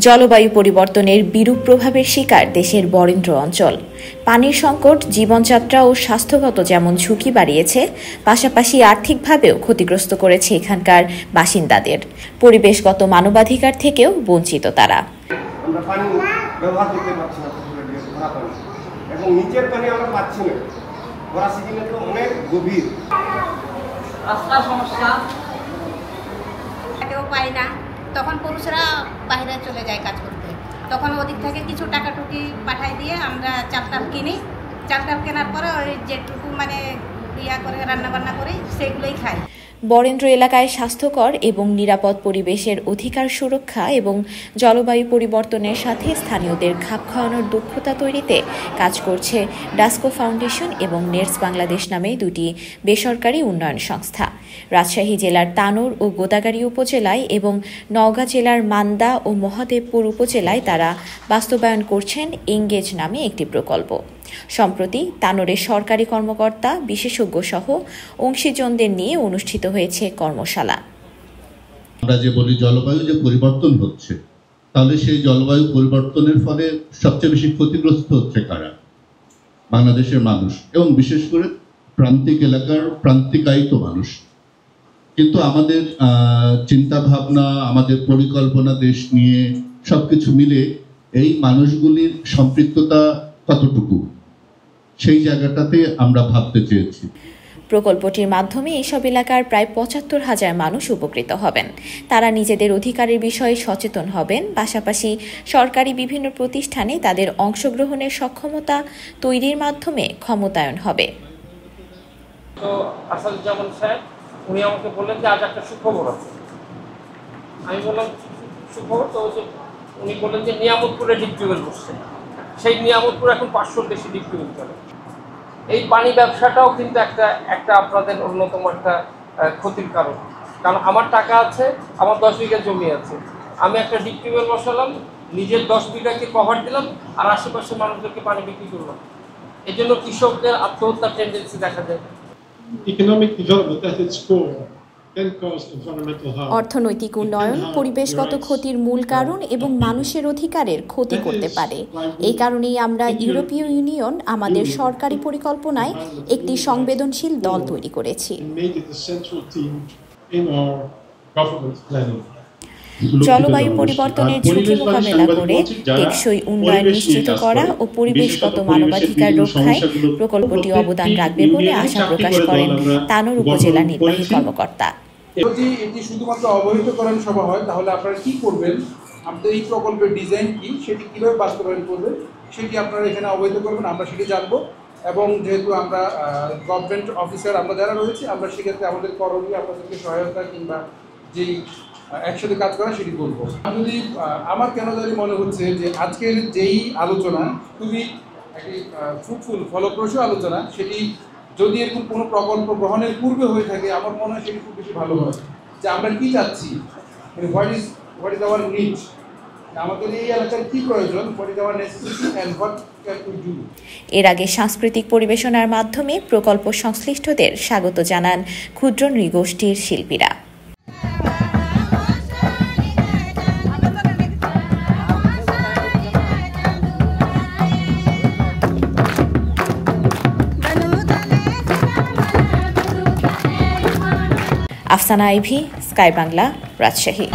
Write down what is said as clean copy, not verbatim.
জলবায়ু পরিবর্তনের বিরূপ প্রভাবের শিকার দেশের বরেন্দ্র অঞ্চল। পানির সংকট জীবনযাত্রা ও স্বাস্থ্যগত যেমন ঝুঁকি বাড়িয়েছে, পাশাপাশি আর্থিকভাবেও ক্ষতিগ্রস্ত করেছে এখানকার বাসিন্দাদের। পরিবেশগত মানবাধিকার থেকেও বঞ্চিত তারা। আমরা পানি ব্যবহার করতে পারছি না, এবং নিচের পানি আমরা পাচ্ছি না। বড় সিজনে তো অনেক গভীর রাস্তার সমস্যা, কেউ পায় না। তখন পুরুষরা বাইরে চলে যায় কাজ করতে, তখন ওদিক থেকে কিছু টাকা টুকি পাঠাই দিয়ে আমরা চালটাল কিনি। চালটাল কেনার পরে ওই যেটুকু করে রান্নাবান্না করি সেগুলোই খাই। বরেন্দ্র এলাকায় স্বাস্থ্যকর এবং নিরাপদ পরিবেশের অধিকার সুরক্ষা এবং জলবায়ু পরিবর্তনের সাথে স্থানীয়দের খাপ খাওয়ানোর দক্ষতা তৈরিতে কাজ করছে ডাস্কো ফাউন্ডেশন এবং নেটস বাংলাদেশ নামে দুটি বেসরকারি উন্নয়ন সংস্থা। রাজশাহী জেলার তানোর ও গোদাগাড়ী উপজেলায় এবং নওগাঁ জেলার মান্দা ও মহাদেবপুর উপজেলায় তারা বাস্তবায়ন করছেন এঙ্গেজ নামে একটি প্রকল্প। সম্প্রতি তানোরের সরকারি কর্মকর্তা, বিশেষজ্ঞ সহ অংশীজনদের নিয়ে অনুষ্ঠিত হয়েছে কর্মশালা। আমরা যে বলি জলবায়ু যে পরিবর্তন হচ্ছে, তাহলে সেই জলবায়ু পরিবর্তনের ফলে সবচেয়ে বেশি ক্ষতিগ্রস্ত হচ্ছে কারা? বাংলাদেশের মানুষ, এবং বিশেষ করে প্রান্তিক এলাকার প্রান্তিকায়িত মানুষ। কিন্তু আমাদের চিন্তা ভাবনা, আমাদের পরিকল্পনা দেশ নিয়ে সবকিছু মিলে এই মানুষগুলির সম্পৃক্ততা কতটুকু, সেই জায়গাটাতে আমরা ভাবতে চেয়েছি। প্রকল্পটির মাধ্যমে এসব এলাকার প্রায় ৭৫,০০০ মানুষ উপকৃত হবেন। তারা নিজেদের অধিকারের বিষয়ে সচেতন হবেন, পাশাপাশি সরকারি বিভিন্ন প্রতিষ্ঠানে তাদের অংশগ্রহণের সক্ষমতা তৈরির মাধ্যমে ক্ষমতায়ন হবে। তো আসাদুজ্জামান সাহেব উনি আমাকে বললেন যে আজ একটা সুখবর আছে। আমি বললাম সুখবর, তো উনি বললেন যে নিয়ামতপুরে ডিপ টিউবওয়েল করছে। সেই নিয়ামতপুর এখন ৫০০-র বেশি ডিপ টিউবওয়েল চলে। এই পানি ব্যবসাটাও কিন্তু একটা আপনাদের অন্যতম একটা ক্ষতির কারণ। কারণ আমার টাকা আছে, আমার ১০ বিঘা জমি আছে, আমি একটা ডিপ টিউবওয়েল বসালাম, নিজের 10 বিঘাকে কভার দিলাম, আর আশেপাশের মানুষদেরকে পানি বিক্রি করলাম। এই জন্য কৃষকদের আত্মহত্যার টেন্ডেন্সি দেখা যায়। অর্থনৈতিক উন্নয়ন পরিবেশগত ক্ষতির মূল কারণ এবং মানুষের অধিকারের ক্ষতি করতে পারে। এই কারণেই আমরা ইউরোপীয় ইউনিয়ন আমাদের সরকারি পরিকল্পনায় একটি সংবেদনশীল দল তৈরি করেছি। জলবায়ু পরিবর্তনের ঝুঁকি মোকাবেলা করে টেকসই উন্নয়ন নিশ্চিত করা ও পরিবেশগত মানবাধিকার রক্ষায় প্রকল্পটি অবদান রাখবে বলে আশা প্রকাশ করেন তানোর উপজেলা নির্বাহী কর্মকর্তা। যদি এটি শুধুমাত্র অবহিতকরণ সভা হয়, তাহলে আপনারা কি করবেন, আপনাদের এই প্রকল্পের ডিজাইন কি, সেটি কীভাবে বাস্তবায়ন করবেন, সেটি আপনারা এখানে অবহিত করবেন, আমরা সেটি জানবো। এবং যেহেতু আমরা গভর্নমেন্ট অফিসার আমরা যারা রয়েছে, আমরা সেক্ষেত্রে আমাদের করণীয় আপনাদেরকে সহায়তা কিংবা যেই একসাথে কাজ করা সেটি করবো। যদি আমার কেন জানি মনে হচ্ছে যে আজকের যেই আলোচনা খুবই একটি ফ্রুটফুল ফলপ্রসূ আলোচনা, সেটি যদি এরকম কোনো প্রকল্প গ্রহণের পূর্বে হয়ে থাকে, আমার মনে হয় সেটি খুব বেশি ভালো হয়। যে আমরা কি চাচ্ছি, হোয়াট ইজ আওয়ার নিড, আমাদের এই এলাকার কি প্রয়োজন, what is our necessity and what can we do. এর আগে সাংস্কৃতিক পরিবেশনার মাধ্যমে প্রকল্প সংশ্লিষ্টদের স্বাগত জানান ক্ষুদ্র নৃগোষ্ঠীর শিল্পীরা। আফসানা আইভি, স্কাই বাংলা, রাজশাহী।